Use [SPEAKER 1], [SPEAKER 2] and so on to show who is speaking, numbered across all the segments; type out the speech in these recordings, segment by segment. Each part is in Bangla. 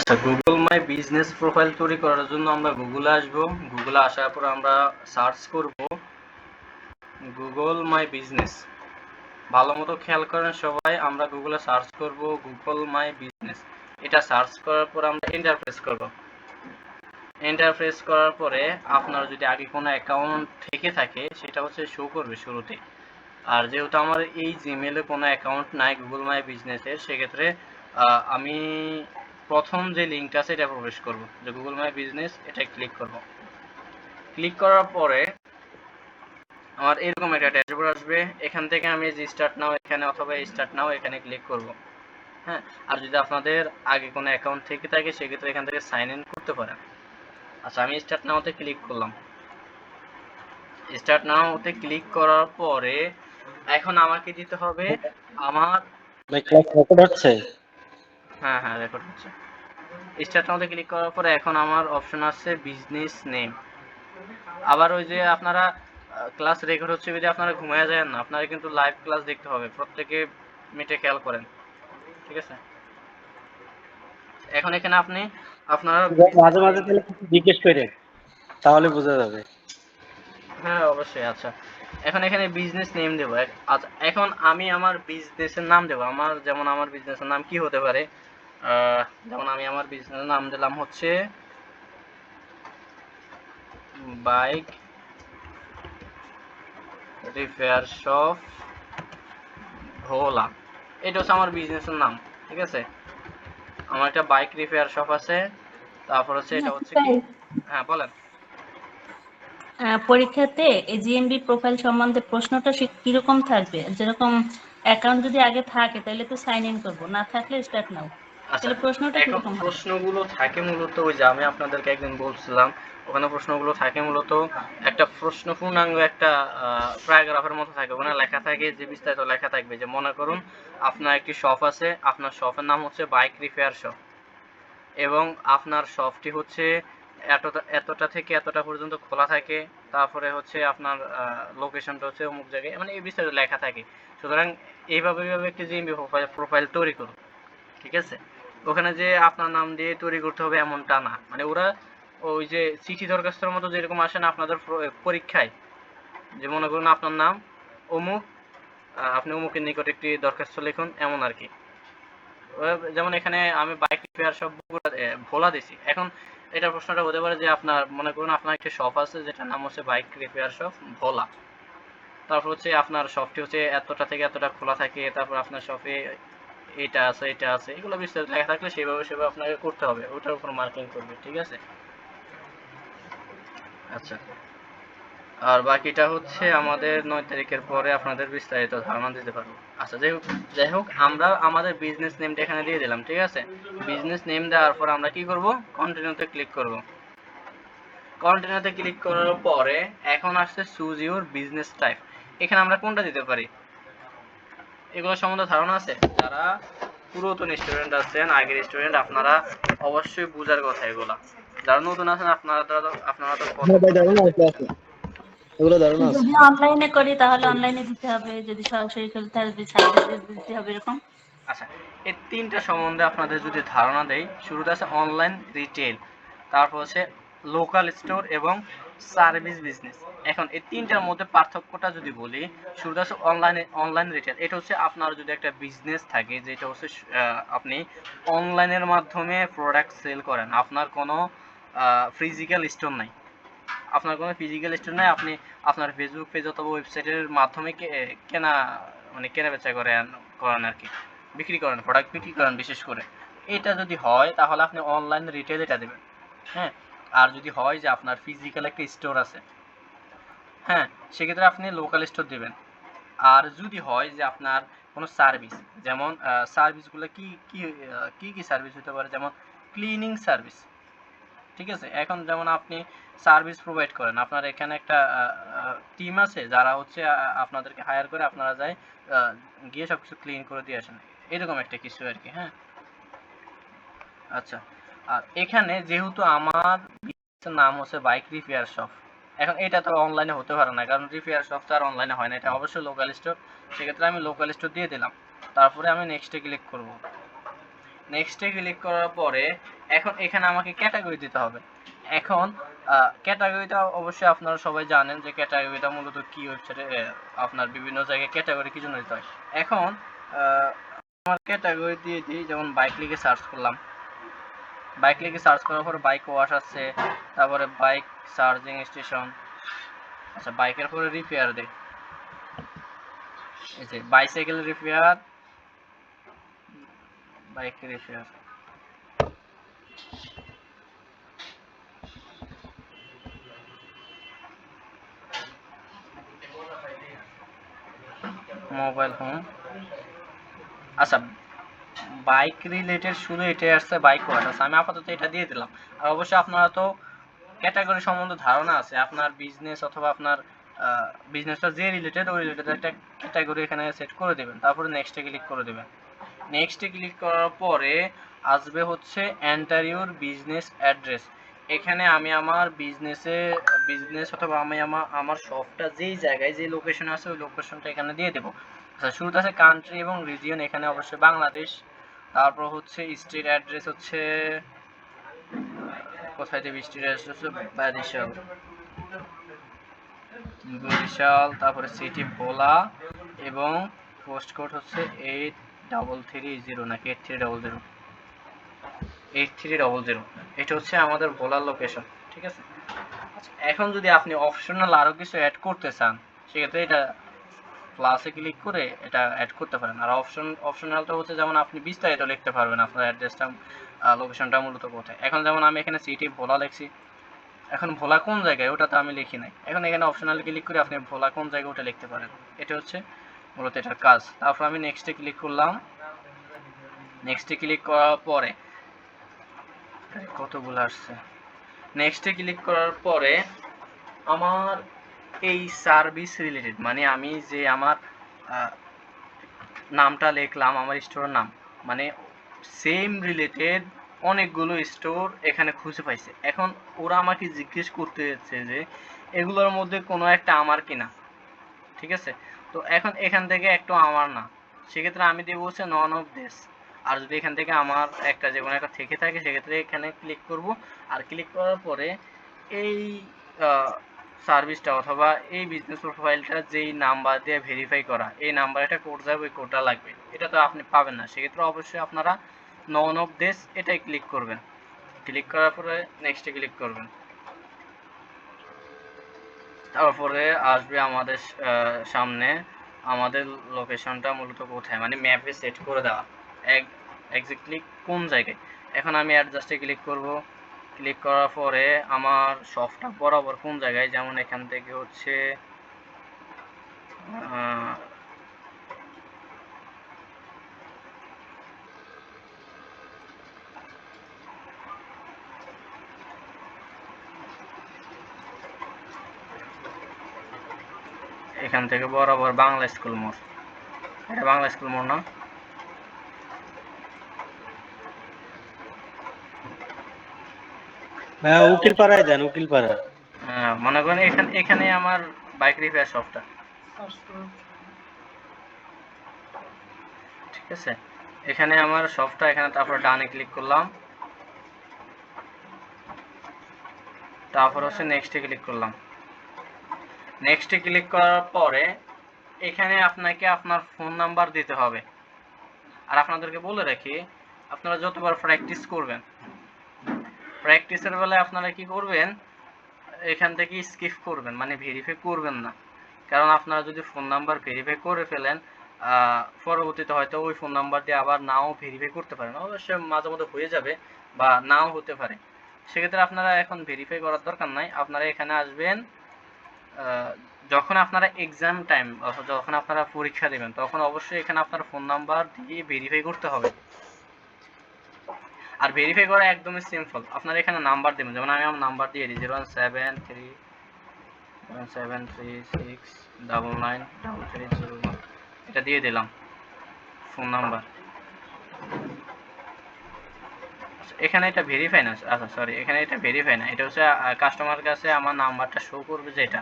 [SPEAKER 1] আচ্ছা, গুগল মাই বিজনেস প্রোফাইল তৈরি করার জন্য আমরা গুগলে আসবো। গুগলে আসার পর আমরা সার্চ করব গুগল মাই বিজনেস। ভালো মতো খেয়াল করেন সবাই, আমরা গুগলে সার্চ করব গুগল মাই বিজনেস। এটা সার্চ করার পর আমরা এন্টার প্রেস করব। এন্টার প্রেস করার পরে আপনার যদি আগে কোনো অ্যাকাউন্ট থেকে থাকে সেটা হচ্ছে শো করবে শুরুতে। আর যেহেতু আমার এই জিমেলে কোনো অ্যাকাউন্ট নাই গুগল মাই বিজনেসের, সেক্ষেত্রে আমি প্রথম যে লিঙ্কটা আছে এটা প্রবেশ করব, যে গুগল মাই বিজনেস, এটা ক্লিক করব। ক্লিক করার পরে আমার এরকম একটা ড্যাশবোর্ড আসবে। এখান থেকে আমি যে স্টার্ট নাও এখানে অথবা স্টার্ট নাও এখানে ক্লিক করব। হ্যাঁ, আর যদি আপনাদের আগে কোনো অ্যাকাউন্ট থেকে থাকে সেক্ষেত্রে এখান থেকে সাইন ইন করতে পারেন। আচ্ছা, আমি স্টার্ট নাওতে ক্লিক করলাম। স্টার্ট নাওতে ক্লিক করার পরে এখন আমাকে দিতে হবে আমার
[SPEAKER 2] ক্লাস রেকর্ড হচ্ছে।
[SPEAKER 1] হ্যাঁ হ্যাঁ, রেকর্ড হচ্ছে। স্টার্ট নাওতে ক্লিক করার পরে এখন আমার অপশন আছে বিজনেস নেম। আবার ওই যে আপনারা ক্লাস রেকর্ড হচ্ছে যদি আপনারা ঘুমায় যায় না, আপনারা কিন্তু লাইভ ক্লাস দেখতে হবে, প্রত্যেকে মিটে খেয়াল করেন, ঠিক আছে? এখন এখানে আপনি আপনারা
[SPEAKER 2] মাঝে মাঝে তাহলে কিছু জিজ্ঞেস করেন, তাহলে বোঝা যাবে।
[SPEAKER 1] হ্যাঁ অবশ্যই। আচ্ছা, এখন এখানে বিজনেস নেম দেবো। আচ্ছা, এখন আমি আমার বিজনেসের নাম দেবো। আমার যেমন আমার বিজনেসের নাম কি হতে পারে, যেমন আমি আমার বিজনেসের নাম দিলাম হচ্ছে বাইক রিপেয়ার শপ ভোলা। এটা হচ্ছে আমার বিজনেসের নাম, ঠিক আছে? আমার একটা বাইক রিপেয়ার শপ আছে। তারপর হচ্ছে এটা হচ্ছে কি, হ্যাঁ বলেন।
[SPEAKER 3] পরীক্ষাতে এই জিএমবি প্রোফাইল সম্বন্ধে প্রশ্নটা কিরকম থাকবে? যেরকম অ্যাকাউন্ট যদি আগে থাকে তাহলে তো সাইন ইন করবো, না থাকলে স্টার্ট নাও।
[SPEAKER 1] আচ্ছা,
[SPEAKER 3] তাহলে প্রশ্নটা
[SPEAKER 1] এখন
[SPEAKER 3] কিরকম হবে?
[SPEAKER 1] প্রশ্নগুলো থাকে মূলত ওই যে আমি আপনাদেরকে একদিন বলছিলাম, ওখানে প্রশ্নগুলো থাকে মূলত একটা প্রশ্ন পূর্ণাঙ্গ একটা প্যারাগ্রাফের মতো থাকে। ওখানে লেখা থাকে যে বিস্তারিত লেখা থাকবে, যে মনে করুন আপনার একটি শপ আছে, আপনার শপের নাম হচ্ছে বাইক রিপেয়ার শপ, এবং আপনার শপটি হচ্ছে এতটা এতটা থেকে এতটা পর্যন্ত খোলা থাকে। তারপরে হচ্ছে আপনার লোকেশনটা হচ্ছে অমুক জায়গায়, মানে এই বিস্তারিত লেখা থাকে। সুতরাং এইভাবে একটি জিএমবি প্রোফাইল তৈরি করুন, ঠিক আছে? ওখানে যে আপনার নাম দিয়ে তৈরি করতে হবে এমনটা না, মানে ওরা ওই যে চিঠি দরখাস্তের মতো যেরকম আসে না আপনাদের পরীক্ষায়, যে মনে করুন আপনার নাম অমুক, আপনি অমুকের নিকট একটি দরখাস্ত লিখুন, এমন আর কি। যেমন এখানে আমি বাইক রিপেয়ার শপ ভোলা দিছি। এখন এটা প্রশ্নটা হতে পারে যে আপনার মনে করুন আপনার একটা শপ আছে যেটার নাম হচ্ছে বাইক রিপেয়ার শপ ভোলা। তারপর হচ্ছে আপনার শপটি হচ্ছে এতটা থেকে এতটা খোলা থাকে, তারপর আপনার শপে এটা আছে এটা আছে, এগুলো বিস্তারিত লেখা থাকলে সেভাবে আপনাকে করতে হবে, ওটার উপর মার্কিং করবে, ঠিক আছে? আচ্ছা, আর বাকিটা হচ্ছে আমাদের 9 তারিখের পরে আপনাদের বিস্তারিত ধারণা দিতে পারবো। আচ্ছা, যাই হোক আমরা আমাদের বিজনেস নেমটা এখানে দিয়ে দিলাম, ঠিক আছে? বিজনেস নেম দেওয়ার পর আমরা কি করব, কন্টিনিউতে ক্লিক করব। কন্টিনিউতে ক্লিক করার পরে এখন আসছে চুজ ইউর বিজনেস টাইপ। এখানে আমরা কোনটা দিতে পারি এগুলো সম্বন্ধে ধারণা আছে? যারা পুরাতন স্টুডেন্ট আছেন, আগের স্টুডেন্ট, আপনারা অবশ্যই বুঝার কথা এগুলা। যারা নতুন আছেন আপনারা তো
[SPEAKER 2] এগুলো ধারণা আছে।
[SPEAKER 3] যদি অনলাইনে করি তাহলে অনলাইনে দিতে হবে, যদি সরাসরি করি তাহলে সার্ভিস দিতে হবে, এরকম।
[SPEAKER 1] আচ্ছা, এই তিনটা সম্বন্ধে আপনাদের যদি ধারণা দেই, শুরুতে আছে অনলাইন রিটেল, তারপর হচ্ছে লোকাল স্টোর এবং সার্ভিস বিজনেস। এখন এই তিনটার মধ্যে পার্থক্যটা যদি বলি, শুরুতে আছে অনলাইন রিটেল। এটা হচ্ছে আপনার যদি একটা বিজনেস থাকে, যেটা হচ্ছে আপনি অনলাইনের মাধ্যমে প্রোডাক্ট সেল করেন, আপনার কোনো ফিজিক্যাল স্টোর নাই, আপনি আপনার ফেসবুক পেজ অথবা ওয়েবসাইটের মাধ্যমে কেনা মানে কেনা বেচা করেন আর কি, বিক্রি করেন, প্রোডাক্ট বিক্রি করেন বিশেষ করে। এটা যদি হয় তাহলে আপনি অনলাইন রিটেল এটা দেবেন। হ্যাঁ, আর যদি হয় যে আপনার ফিজিক্যাল একটা স্টোর আছে, হ্যাঁ, সেক্ষেত্রে আপনি লোকাল স্টোর দেবেন। আর যদি হয় যে আপনার কোনো সার্ভিস, যেমন সার্ভিসগুলো কি কি কি সার্ভিস হতে পারে, যেমন ক্লিনিং সার্ভিস, ঠিক আছে? এখন যেমন আপনি সার্ভিস প্রোভাইড করেন, আপনার এখানে একটা টিম আছে যারা হচ্ছে আপনাদেরকে হায়ার করে, আপনারা যায় গিয়ে সব কিছু ক্লিন করে দিয়ে আসেন, এরকম একটা কিছু আর কি। হ্যাঁ, আচ্ছা, আর এখানে যেহেতু আমার নাম হচ্ছে বাইক রিপেয়ার শপ, এখন এটা তো অনলাইনে হতে পারে না, কারণ রিপেয়ার শপ তো আর অনলাইনে হয় না, এটা অবশ্যই লোকাল স্টোর। সেক্ষেত্রে আমি লোকাল স্টোর দিয়ে দিলাম। তারপরে আমি নেক্সটে ক্লিক করব। নেক্সটে ক্লিক করার পরে এখন এখানে আমাকে ক্যাটাগরি দিতে হবে। এখন ক্যাটাগরিটা অবশ্যই আপনারা সবাই জানেন যে ক্যাটাগরিটা মূলত কি ওয়েবসাইটে আপনার বিভিন্ন জায়গায় ক্যাটাগরি কি জন্য দিতে হয়। এখন আমার ক্যাটাগরি দিয়ে দিই, যেমন বাইক লিখে সার্চ করলাম, বাইক লিখে সার্চ করার পর বাইক ওয়াশ আসছে, তারপরে বাইক চার্জিং স্টেশন, আচ্ছা বাইকের পরে রিপেয়ার দেয়, এই যে bicycle repair, bike repair, mobile home, আচ্ছা বাইক রিলেটেড শুধু এটাই আসছে বাইক ওয়াশ আছে, আমি আপাতত এটা দিয়ে দিলাম। আর অবশ্যই আপনারা তো ক্যাটাগরি সম্বন্ধে ধারণা আছে, আপনার বিজনেস অথবা আপনার বিজনেসটা যে রিলেটেড ওই রিলেটেড একটা ক্যাটাগরি এখানে সেট করে দেবেন, তারপরে নেক্সটে ক্লিক করে দেবেন। নেক্সটে ক্লিক করার পরে আসবে হচ্ছে এন্টার ইউর বিজনেস অ্যাড্রেস। এখানে আমি আমার বিজনেস অথবা আমি আমার শপটা যেই জায়গায় যে লোকেশন আছে ওই লোকেশনটা এখানে দিয়ে দেবো। আচ্ছা শুরুতে আছে কান্ট্রি এবং রিজিয়ন, এখানে অবশ্যই বাংলাদেশ। তারপর হচ্ছে স্ট্রিট অ্যাড্রেস হচ্ছে কোথায় দেবে, স্ট্রিট অ্যাড্রেস হচ্ছে বরিশাল, তারপরে সিটি ভোলা এবং পোস্ট কোড হচ্ছে 8330 নাকি 8300, 8300। এটা হচ্ছে আমাদের ভোলার লোকেশন, ঠিক আছে। আচ্ছা এখন যদি আপনি অপশনাল আরও কিছু অ্যাড করতে চান সেক্ষেত্রে এটা প্লাসে ক্লিক করে এটা অ্যাড করতে পারেন। আর অপশনালটা হচ্ছে যেমন আপনি বিস্তারিত লিখতে পারবেন আপনার অ্যাড্রেসটা লোকেশনটা মূলত কোথায়। এখন যেমন আমি এখানে সিটি ভোলা লিখছি, এখন ভোলা কোন জায়গায় ওটা তো আমি লিখি নাই, এখন এখানে অপশনাল ক্লিক করে আপনি ভোলা কোন জায়গায় ওটা লিখতে পারেন। এটা হচ্ছে মূলত এটার কাজ। তারপর আমি নেক্সটে ক্লিক করলাম। নেক্সটে ক্লিক করার পরে কতগুলো আসছে, নেক্সটে ক্লিক করার পরে আমার এই সার্ভিস রিলেটেড মানে আমি যে আমার নামটা লিখলাম আমার স্টোরের নাম, মানে সেম রিলেটেড অনেকগুলো স্টোর এখানে খুঁজে পাইছে। এখন ওরা আমাকে জিজ্ঞেস করতে হচ্ছে যে এগুলোর মধ্যে কোনো একটা আমার কিনা, ঠিক আছে। তো এখন এখান থেকে একটু আমার না, সেক্ষেত্রে আমি দেবো হচ্ছে নন অফ দিস। আর যদি এখান থেকে আমার একটা যে কোনো একটা থেকে থাকে সেক্ষেত্রে এখানে ক্লিক করব। আর ক্লিক করার পরে এই সার্ভিসটা অথবা এই বিজনেস প্রোফাইলটা যেই নাম্বার দিয়ে ভেরিফাই করা, এই নাম্বার একটা কোড যাবে, ওই কোডটা লাগবে, এটা তো আপনি পাবেন না, সেক্ষেত্রে অবশ্যই আপনারা নন অফ দিস এটাই ক্লিক করবেন। ক্লিক করার পরে নেক্সটে ক্লিক করবেন। তারপরে আসবে আমাদের সামনে আমাদের লোকেশনটা মূলত কোথায়, মানে ম্যাপে সেট করে দেওয়া এক্স্যাক্টলি কোন জায়গায়। এখন আমি অ্যাডজাস্টে ক্লিক করব। ক্লিক করার পরে আমার শপটা বরাবর কোন জায়গায়, যেমন এখান থেকে হচ্ছে এখান থেকে বরাবর বাংলা স্কুল মোড়, এটা বাংলা স্কুল মোড় না,
[SPEAKER 2] হ্যাঁ উকিল পাড়ায় দেন, উকিল পাড়া।
[SPEAKER 1] মনে করেন এখানে আমার বাইক রিপেয়ার শপটা, ঠিক আছে। এখানে আমার শপটা, এখানে তারপর ডানে ক্লিক করলাম, তারপর হচ্ছে নেক্সটে ক্লিক করলাম। নেক্সটে ক্লিক করার পরে এখানে আপনাকে আপনার ফোন নাম্বার দিতে হবে। আর আপনাদেরকে বলে রাখি, আপনারা যতবার প্র্যাকটিস করবেন, প্র্যাকটিসের বেলায় আপনারা কি করবেন, এখান থেকে স্কিপ করবেন, মানে ভেরিফাই করবেন না। কারণ আপনারা যদি ফোন নাম্বার ভেরিফাই করে ফেলেন পরবর্তীতে হয়তো ওই ফোন নাম্বার দিয়ে আবার নাও ভেরিফাই করতে পারেন, অবশ্যই মাঝে মধ্যে হয়ে যাবে বা নাও হতে পারে। সেক্ষেত্রে আপনারা এখন ভেরিফাই করার দরকার নাই, আপনারা এখানে আসবেন যখন আপনারা এক্সাম টাইম অথবা যখন আপনারা পরীক্ষা দেবেন তখন অবশ্যই এখানে আপনার ফোন নাম্বার দিয়ে ভেরিফাই করতে হবে। আর ভেরিফাই করা একদমই সিম্পল, আপনারা এখানে নাম্বার দেবেন, যেমন আমি আমার নাম্বার দিয়ে দিই 0173736993301, এটা দিয়ে দিলাম ফোন নাম্বার। এখানে এটা ভেরিফাই না, আচ্ছা সরি, এখানে এটা ভেরিফাই না, এটা হচ্ছে কাস্টমার কাছে আমার নাম্বারটা শো করবে যে এটা,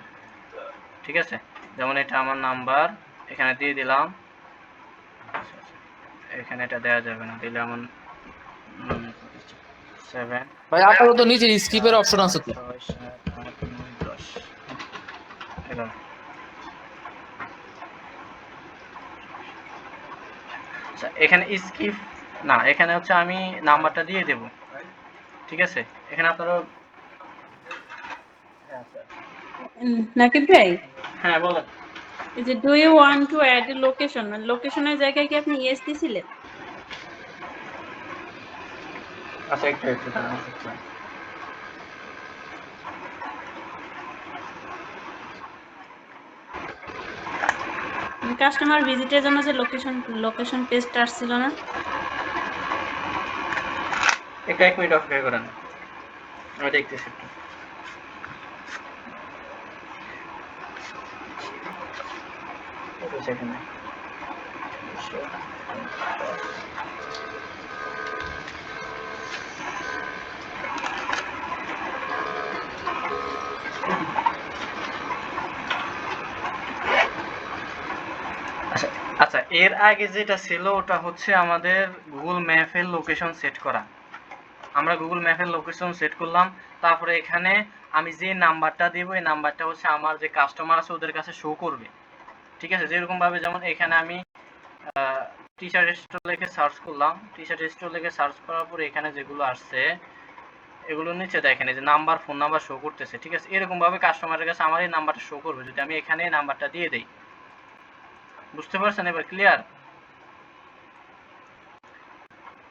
[SPEAKER 1] ঠিক আছে। যেমন এটা আমার নাম্বার, এখানে দিয়ে দিলাম, এখানে এটা দেওয়া যাবে না, দিলে আমার 7
[SPEAKER 4] ভাই আপাতত নিচে স্কিপের অপশন আছে তো।
[SPEAKER 1] 6 7 8 9 10 11। আচ্ছা এখানে স্কিপ না, এখানে হচ্ছে আমি নাম্বারটা দিয়ে দেব, ঠিক আছে? এখানে আপনারা
[SPEAKER 3] নাকি ভাই,
[SPEAKER 1] হ্যাঁ বলেন।
[SPEAKER 3] এই যে do you want to add a location, লোকেশনের জায়গায় কি আপনি ইয়েস দিছিলেন?
[SPEAKER 1] আচ্ছা একটু একটু দাঁড়ান, একটু।
[SPEAKER 3] কাস্টমার ভিজিটের জন্য যে লোকেশন পেজটা আসছিল না?
[SPEAKER 1] একটু 1 মিনিট অপেক্ষা করেন, আমি দেখতেছি একটু। এটা সেখানে আচ্ছা আচ্ছা, এর আগে যেটা ছিল ওটা হচ্ছে আমাদের গুগল ম্যাপের লোকেশন সেট করা। আমরা গুগল ম্যাপের লোকেশন সেট করলাম, তারপরে এখানে আমি যে নাম্বারটা দেবো এই নাম্বারটা হচ্ছে আমার যে কাস্টমার আছে ওদের কাছে শো করবে, ঠিক আছে? যেরকম ভাবে যেমন এখানে আমি টি শার্ট স্টোর লিখে সার্চ করলাম, টি শার্ট স্টোর লিখে সার্চ করার পরে এখানে যেগুলো আসছে এগুলোর নিচে দেখেন এই যে নাম্বার, ফোন নাম্বার শো করতেছে, ঠিক আছে? এরকম ভাবে কাস্টমারের কাছে আমার এই নাম্বারটা শো করবে যদি আমি এখানে এই নাম্বারটা দিয়ে দেই। বুঝতে পারছেন এবার ক্লিয়ার?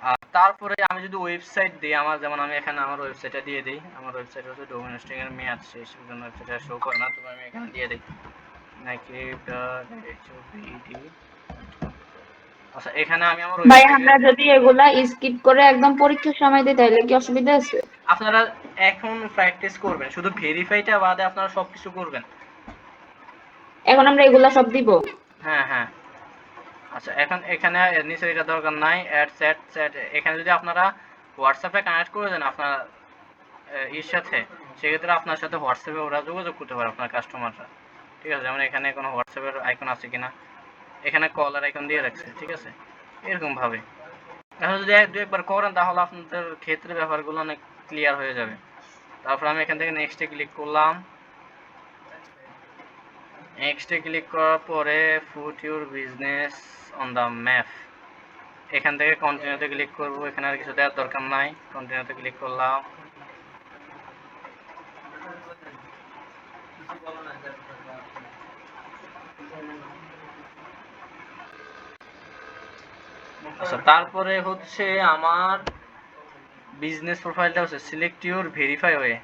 [SPEAKER 1] আর তারপরে আমি যদি ওয়েবসাইট দিই, আমার যেমন আমি এখানে আমার ওয়েবসাইটটা দিয়ে দিই, আমার ওয়েবসাইট হচ্ছে ডোমেইন হোস্টিং এর মেয়াদ শেষ, সেজন্য ওয়েবসাইটটা শো করে না, তবে আমি এখানে দিয়ে দিই naked.hobd। আচ্ছা এখানে আমি আমার
[SPEAKER 5] ভাই
[SPEAKER 1] ওয়েবসাইটে,
[SPEAKER 5] আমরা যদি এগুলা স্কিপ করে একদম পরীক্ষার সময় দিই তাহলে কি অসুবিধা আছে?
[SPEAKER 1] আপনারা এখন প্র্যাকটিস করবেন, শুধু ভেরিফাইটা বাদে আপনারা সবকিছু করবেন।
[SPEAKER 5] এখন আমরা এগুলা সব দিব?
[SPEAKER 1] হ্যাঁ হ্যাঁ। আচ্ছা এখন এখানে নিচে এটা দরকার নাই, অ্যাড চ্যাট চ্যাট, এখানে যদি আপনারা হোয়াটসঅ্যাপে কানেক্ট করে দেন আপনার এর সাথে, সেক্ষেত্রে আপনার সাথে হোয়াটসঅ্যাপে ওরা যোগাযোগ করতে পারে আপনার কাস্টমাররা, ঠিক আছে? যেমন এখানে কোনো হোয়াটসঅ্যাপের আইকন আছে কিনা, এখানে কলার আইকন দিয়ে রাখছে, ঠিক আছে? এরকম ভাবে এখন যদি এক দু একবার করেন তাহলে আপনাদের ক্ষেত্রে ব্যাপারগুলো অনেক ক্লিয়ার হয়ে যাবে। তারপর আমি এখান থেকে নেক্সটে ক্লিক করলাম, নেক্সটে ক্লিক করার পরে put your business on the map, এখান থেকে কন্টিনিউতে ক্লিক করব, এখানে আর কিছু দেওয়ার দরকার নাই, কন্টিনিউতে ক্লিক করলাম। আচ্ছা তারপরে হচ্ছে আমার বিজনেস প্রোফাইলটা হচ্ছে select your verify way,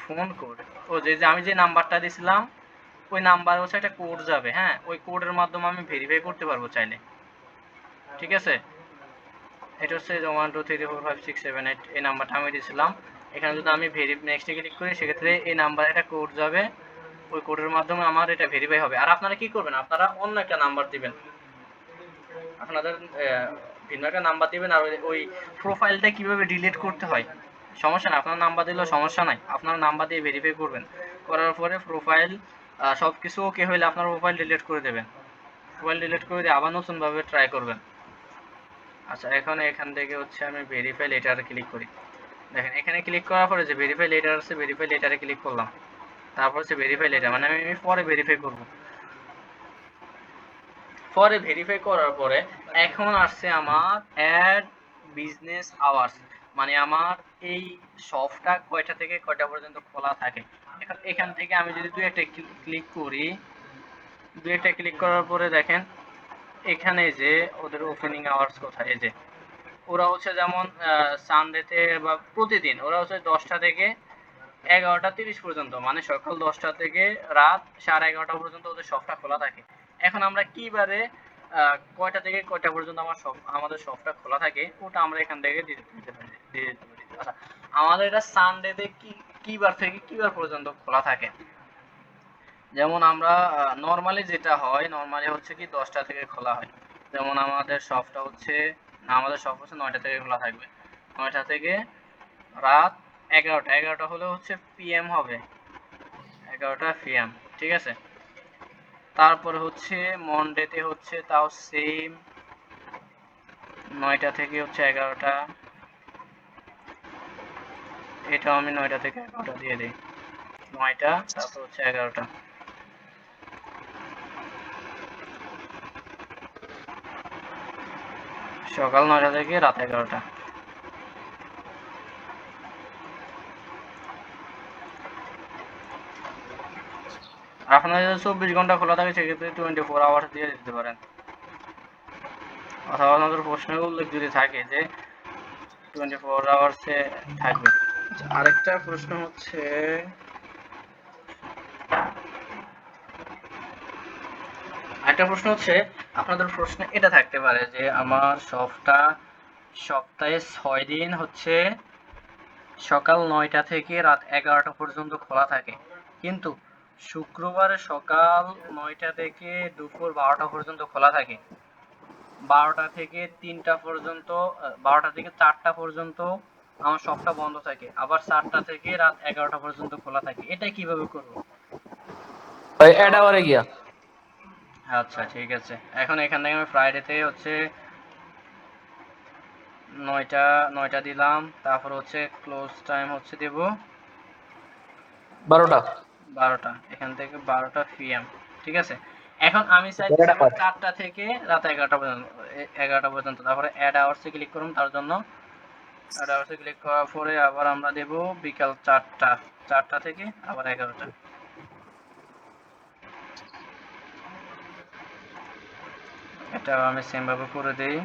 [SPEAKER 1] phone code, ও যে যে আমি যে নাম্বারটা দিয়েছিলাম ওই নাম্বার হচ্ছে একটা কোড যাবে, হ্যাঁ ওই কোডের মাধ্যমে আমি ভেরিফাই করতে পারবো চাইলে, ঠিক আছে? এটা হচ্ছে 1 2 3 4 5 6 7 8 এই নাম্বারটা আমি দিয়েছিলাম। এখানে যদি আমি নেক্সটে ক্লিক করি সেক্ষেত্রে এই নাম্বারে একটা কোড যাবে, ওই কোডের মাধ্যমে আমার এটা ভেরিফাই হবে। আর আপনারা কি করবেন, আপনারা অন্য একটা নাম্বার দিবেন, আপনাদের ভিন্ন একটা নাম্বার দিবেন। আর ওই প্রোফাইলটা কিভাবে ডিলিট করতে হয় সমস্যা নাই, আপনার নাম্বার দিলেও সমস্যা নাই, আপনার নাম্বার দিয়ে ভেরিফাই করবেন, করার পরে প্রোফাইল সব কিছু ওকে হইলে আপনার প্রোফাইল ডিলিট করে দেবেন, প্রোফাইল ডিলিট করে দিয়ে আবার নতুনভাবে ট্রাই করবেন। আচ্ছা এখন এখান থেকে হচ্ছে আমি ভেরিফাই লেটারে ক্লিক করি, দেখেন এখানে ক্লিক করার পরে যে ভেরিফাই লেটার আছে ভেরিফাই লেটারে ক্লিক করলাম, তারপর হচ্ছে ভেরিফাই লেটার মানে আমি পরে ভেরিফাই করব, পরে ভেরিফাই করার পরে এখন আসছে আমার অ্যাড বিজনেস আওয়ার্স, মানে আমার এই শপটা কয়টা থেকে কয়টা পর্যন্ত খোলা থাকে। এখন এখান থেকে আমি যদি দুই একটা ক্লিক করি, দুই একটা ক্লিক করার পরে দেখেন এখানে যে ওদের ওপেনিং আওয়ার্স কোথায়, এই যে ওরা হচ্ছে যেমন সানডেতে বা প্রতিদিন ওরা হচ্ছে 10টা থেকে 11:30 পর্যন্ত, মানে সকাল 10টা থেকে রাত 11:30 পর্যন্ত ওদের শপটা খোলা থাকে। এখন আমরা কি বারে কয়টা থেকে কয়টা পর্যন্ত আমাদের শপটা খোলা থাকে ওটা আমরা এখান থেকে দিতে পারি। আচ্ছা আমাদের এটা সানডেতে কি বার থেকে কি বার পর্যন্ত খোলা থাকে, যেমন আমরা নরমালি যেটা হয়, নরমালি হচ্ছে কি 10টা থেকে খোলা হয়, যেমন আমাদের শপটা হচ্ছে, আমাদের শপ হচ্ছে 9টা থেকে খোলা থাকবে, 9টা থেকে রাত 11টা, 11টা হলে হচ্ছে পিএম হবে, 11টা পিএম, ঠিক আছে? তারপরে হচ্ছে মনডেতে হচ্ছে তাও সেম 9টা থেকে হচ্ছে 11টা, এটা আমি 9টা থেকে 11টা দিয়ে দিই। 9টা তারপর হচ্ছে 11টা। সকাল 9টা থেকে রাত 11টা। আপনার যদি 24 ঘন্টা খোলা থাকে সেক্ষেত্রে 24 আওয়ার্স দিয়ে দিতে পারেন, অথবা আপনাদের প্রশ্নে উল্লেখ যদি থাকে যে 24 আওয়ার্সে থাকবে। আচ্ছা, আরেকটা প্রশ্ন হচ্ছে, আপনাদের প্রশ্নে এটা থাকতে পারে যে আমার সপ্তাহে 6 দিন হচ্ছে সকাল 9টা থেকে রাত 11টা পর্যন্ত খোলা থাকে, কিন্তু শুক্রবারে সকাল 9টা থেকে দুপুর 12টা পর্যন্ত খোলা থাকে, 12টা থেকে 3টা পর্যন্ত, 12টা থেকে 4টা পর্যন্ত আমার শপটা বন্ধ থাকে, আবার 4টা থেকে রাত 11টা পর্যন্ত খোলা থাকে। এটা কিভাবে করব?
[SPEAKER 4] ভাই অ্যাড আওয়ারে গিয়া
[SPEAKER 1] আচ্ছা ঠিক আছে, এখন এখান থেকে আমি ফ্রাইডেতে হচ্ছে 9টা দিলাম, তারপর হচ্ছে ক্লোজ টাইম হচ্ছে দেব
[SPEAKER 4] 12টা
[SPEAKER 1] 12টা, এখান থেকে 12টা PM। ঠিক আছে, এখন আমি চাইছি আবার 4টা থেকে রাত 11টা পর্যন্ত, তারপরে অ্যাড আওয়ার্সে ক্লিক করুন। তার জন্য অ্যাড আওয়ার্সে ক্লিক করার পরে আবার আমরা দেব বিকাল 4টা থেকে আবার 11টা। এটা আমি সেম ভাবে করে দেই।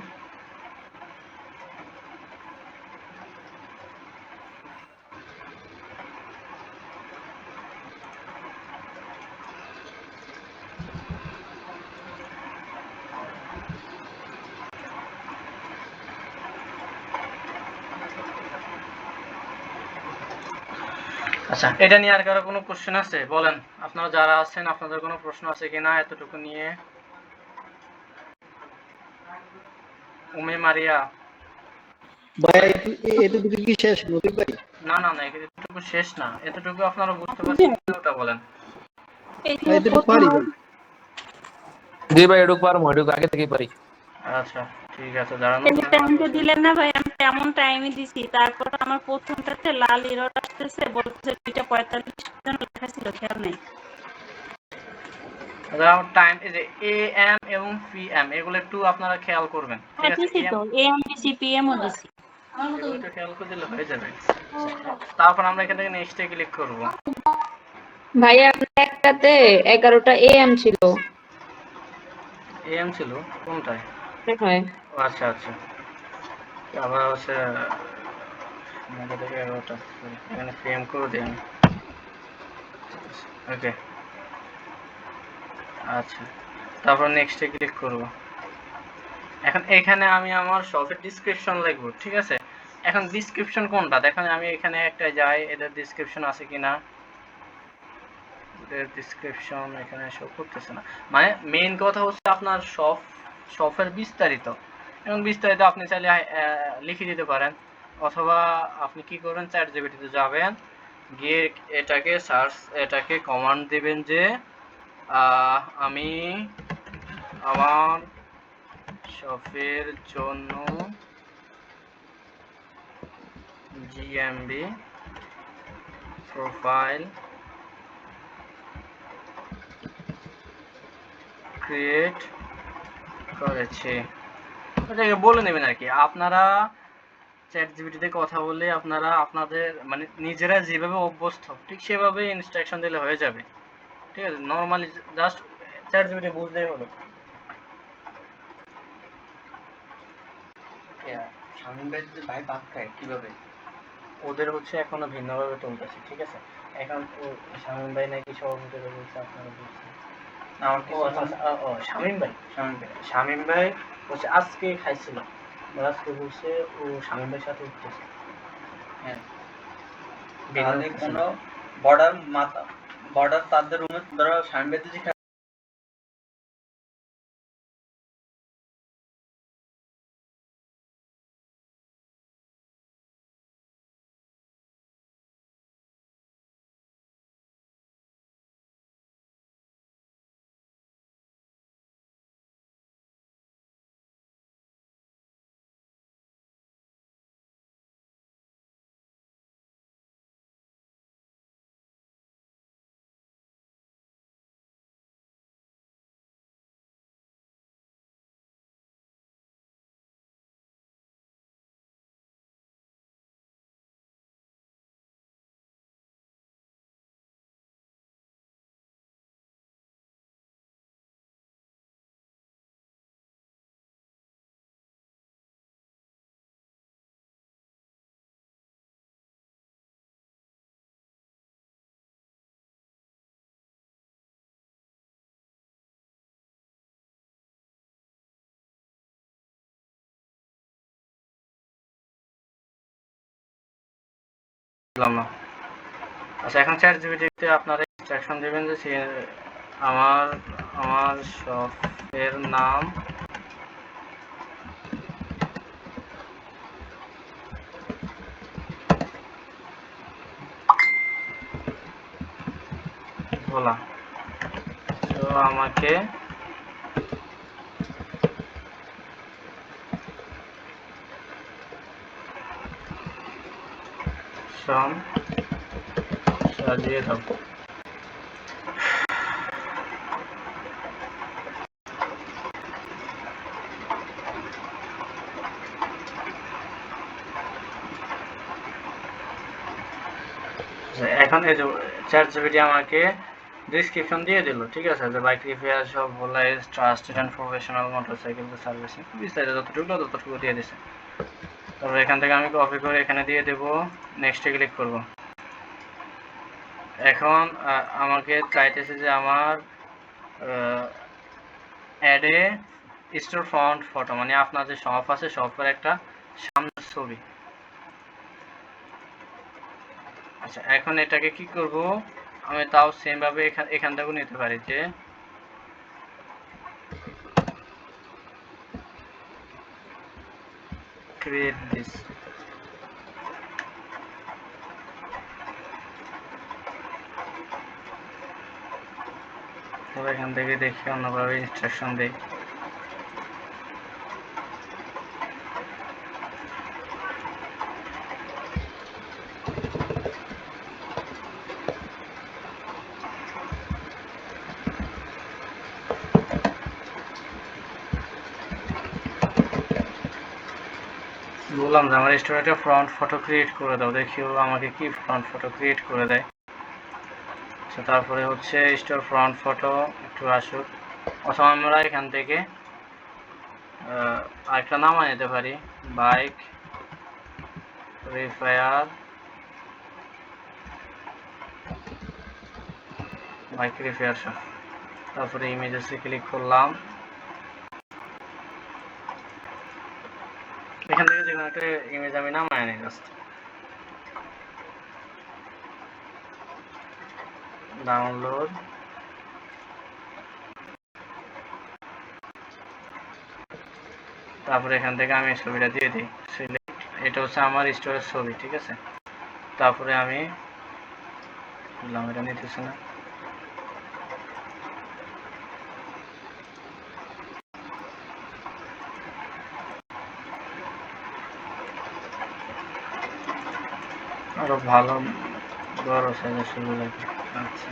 [SPEAKER 1] আচ্ছা, এটা নিয়ে আর কারো কোনো কোশ্চেন আছে? বলেন, আপনারা যারা আছেন আপনাদের কোনো প্রশ্ন আছে কিনা এতটুকু নিয়ে? উমে মারিয়া?
[SPEAKER 2] ভাই এতটুকু কি শেষ রফিক ভাই?
[SPEAKER 1] না না না, এতটুকু শেষ না, এতটুকু আপনারা বুঝতে পারছেন কিনা ওটা বলেন।
[SPEAKER 2] ভাই এতটুকু পারি ভাই।
[SPEAKER 4] জি ভাই এটুক পারবো, এটুক আগে থেকেই পারি।
[SPEAKER 1] আচ্ছা ঠিক আছে, যারা নতুন
[SPEAKER 3] টাইমটা দিলেন না ভাই, আমি তেমন টাইমই দিছি, তারপর আমার প্রথমটাতে লাল এরর আসতেছে, বলতেছে 2:45 পর্যন্ত লেখা ছিল, খেয়াল নেই।
[SPEAKER 1] টাইম, এই যে AM এবং PM এগুলো একটু আপনারা খেয়াল করবেন, ঠিক আছে?
[SPEAKER 3] দিছি তো, AM দিছি, PM ও দিছি।
[SPEAKER 1] এগুলো একটু খেয়াল করে দিলে হয়ে যাবে। তারপর আমরা এখান থেকে নেক্সটে ক্লিক করব।
[SPEAKER 5] ভাইয়া আপনার একটাতে 11টা AM ছিল।
[SPEAKER 1] AM ছিল কোনটায়?
[SPEAKER 5] মনে হয়
[SPEAKER 1] ও আচ্ছা আচ্ছা, আবার হচ্ছে 9টা থেকে 11টা, এখানে PM করে দিই আমি। ওকে, আচ্ছা, তারপর নেক্সটে ক্লিক করব। এখন এখানে আমি আমার শপের ডেসক্রিপশন লিখব, ঠিক আছে? এখন ডেসক্রিপশন কোনটা দেখেন, আমি এখানে একটা যাই, এদের ডেসক্রিপশন আছে কিনা। এদের ডেসক্রিপশন এখানে শো করতেছে না, মানে মেইন কথা হচ্ছে আপনার শপের বিস্তারিত। এবং বিস্তারিত আপনি চাইলে লিখে দিতে পারেন, অথবা আপনি কি করবেন, চ্যাট জিপিটিতে যাবেন, গিয়ে এটাকে কমান্ড দিবেন যে আমি আমার শপের জন্য জিএমবি প্রোফাইল ক্রিয়েট করেছি, এটাকে বলে নেবেন আর কি। আপনারা চ্যাট জিপিটিতে কথা বলে আপনারা আপনাদের মানে নিজেরা যেভাবে অভ্যস্ত ঠিক সেভাবে ইনস্ট্রাকশন দিলে হয়ে যাবে, ঠিক আছে? নর্মালি জাস্ট চ্যাট জিপিটি বুঝলেই হলো। শামীম ভাই যদি ভাই ভাত খায় কিভাবে, ওদের হচ্ছে এখনো ভিন্নভাবে চলতেছে, ঠিক আছে? এখন শামীম ভাই নাকি সভাপতি বলছে, আপনারা বলছেন আমার ও আচ্ছা আচ্ছা, ও শামীম ভাই হচ্ছে আজকে খাইছিল, আজকে বলছে ও শামীম ভাইয়ের সাথে উঠতেছে। হ্যাঁ, তাহলে কোনো বর্ডার তাদের রুমে ধরো শামীম ভাই যদি বুঝলাম না। আচ্ছা, এখন চ্যাট জিপিটিতে আপনারা ইনস্ট্রাকশন দেবেন যে আমার আমার শপের নাম ভোলা, তো আমাকে সাজিয়ে দাও। এখন এই যে চ্যাট জিপিটি আমাকে ডিসক্রিপশন দিয়ে দিল, ঠিক আছে, যে bike repair shop Bhola is trusted and professional motorcycle servicing, বিস্তারিত যতটুকু দিয়ে দিছে। তারপর এখান থেকে আমি কপি করে এখানে দিয়ে দেব, নেক্সটে ক্লিক করব। এখন আমাকে চাইতেছে যে আমার add a store front photo, মানে আপনার যে শপ আছে শপের একটা সামনের ছবি। আচ্ছা, এখন এটাকে কি করব, আমি তাও সেম ভাবে এখান থেকেও নিতে পারি যে ক্রিয়েট দিস। তবে এখান থেকে দেখি অন্যভাবে ইনস্ট্রাকশন দেই। বললাম যে আমার স্টোরেজে ফ্রন্ট ফটো ক্রিয়েট করে দাও, দেখি ও আমাকে কি ফ্রন্ট ফটো ক্রিয়েট করে দেয়। আচ্ছা, তারপরে হচ্ছে স্টোর ফ্রন্ট ফটো একটু আসুক, অথবা আমরা এখান থেকে আরেকটা নাম নিতে পারি, বাইক রিপেয়ার শপ। তারপরে ইমেজেসে ক্লিক করলাম, এখান থেকে যেকোনো একটা ইমেজ আমি নামায় নিই জাস্ট, ডাউনলোড। তারপরে এখান থেকে আমি ছবিটা দিয়ে দিই সিলেক্ট, এটা হচ্ছে আমার স্টোরেজ ছবি, ঠিক আছে। তারপরে আমি বললাম এটা নিতেছে না, আরো ভালো বড় সাইজের ছবি লাগে। আচ্ছা,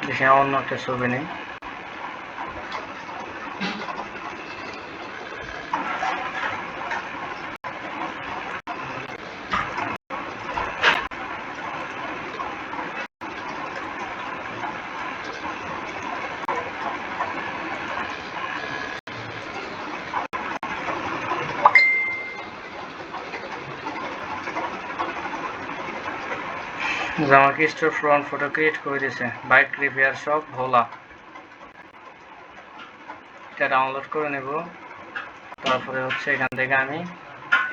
[SPEAKER 1] দেখি অন্য একটা ছবি নেই। আমাকে স্টোর ফ্রন্ট ফটো ক্রিয়েট করে দিয়েছে, বাইক রিপেয়ার শপ ভোলা। এটা ডাউনলোড করে নেব, তারপরে হচ্ছে এখান থেকে আমি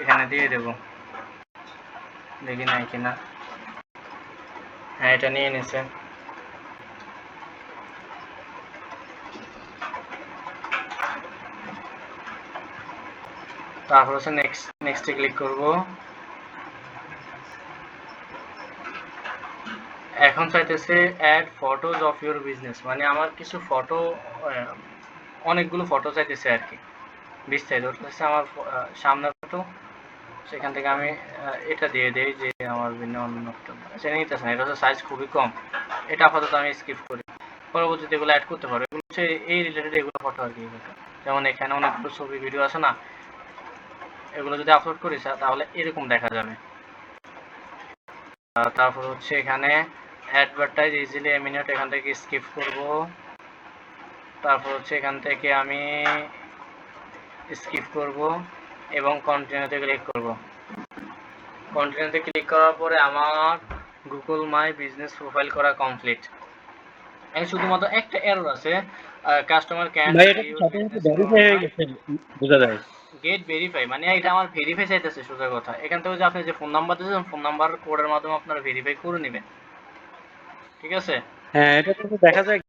[SPEAKER 1] এখানে দিয়ে দেব, দেখি নাই কিনা। হ্যাঁ, এটা নিয়ে নিছে। তারপর হচ্ছে নেক্সটে ক্লিক করব। এখন চাইতেছে add photos of your business, মানে আমার কিছু ফটো, অনেকগুলো ফটো চাইতেছে আর কি, বিস্তারিত হচ্ছে আমার সামনের ফটো। সেখান থেকে আমি এটা দিয়ে দেই যে আমার ভিন্ন অন্য ফটো, সেটা নিতেছে না, এটা হচ্ছে সাইজ খুবই কম, এটা আপাতত আমি স্কিপ করি, পরবর্তীতে এগুলো অ্যাড করতে পারবো। এগুলো হচ্ছে এই রিলেটেড এগুলো ফটো আর কি, যেমন এখানে অনেকগুলো ছবি ভিডিও আছে না, এগুলো যদি আপলোড করি তাহলে এরকম দেখা যাবে। তারপর হচ্ছে এখানে অ্যাডভার্টাইজ ইজিলি এ মিনিট, এখান থেকে স্কিপ করব। তারপর হচ্ছে এখান থেকে আমি স্কিপ করব এবং কন্টিনিউতে ক্লিক করব। কন্টিনিউতে ক্লিক করার পরে আমার গুগল মাই বিজনেস প্রোফাইল করা কমপ্লিট। এখানে শুধুমাত্র একটা এরর আছে, কাস্টমার ক্যান
[SPEAKER 2] ভাই এটা সাথে সাথে ভেরিফাই হয়ে গেছে বোঝা যায়।
[SPEAKER 1] গেট ভেরিফাই মানে এটা আমার ভেরিফাই চাইতেছে সোজা কথা। এখান থেকে যে আপনি যে ফোন নাম্বার দিয়েছেন ফোন নাম্বার কোডের মাধ্যমে আপনারা ভেরিফাই করে নেবেন, ঠিক আছে?
[SPEAKER 2] হ্যাঁ এটা কিন্তু দেখা যায়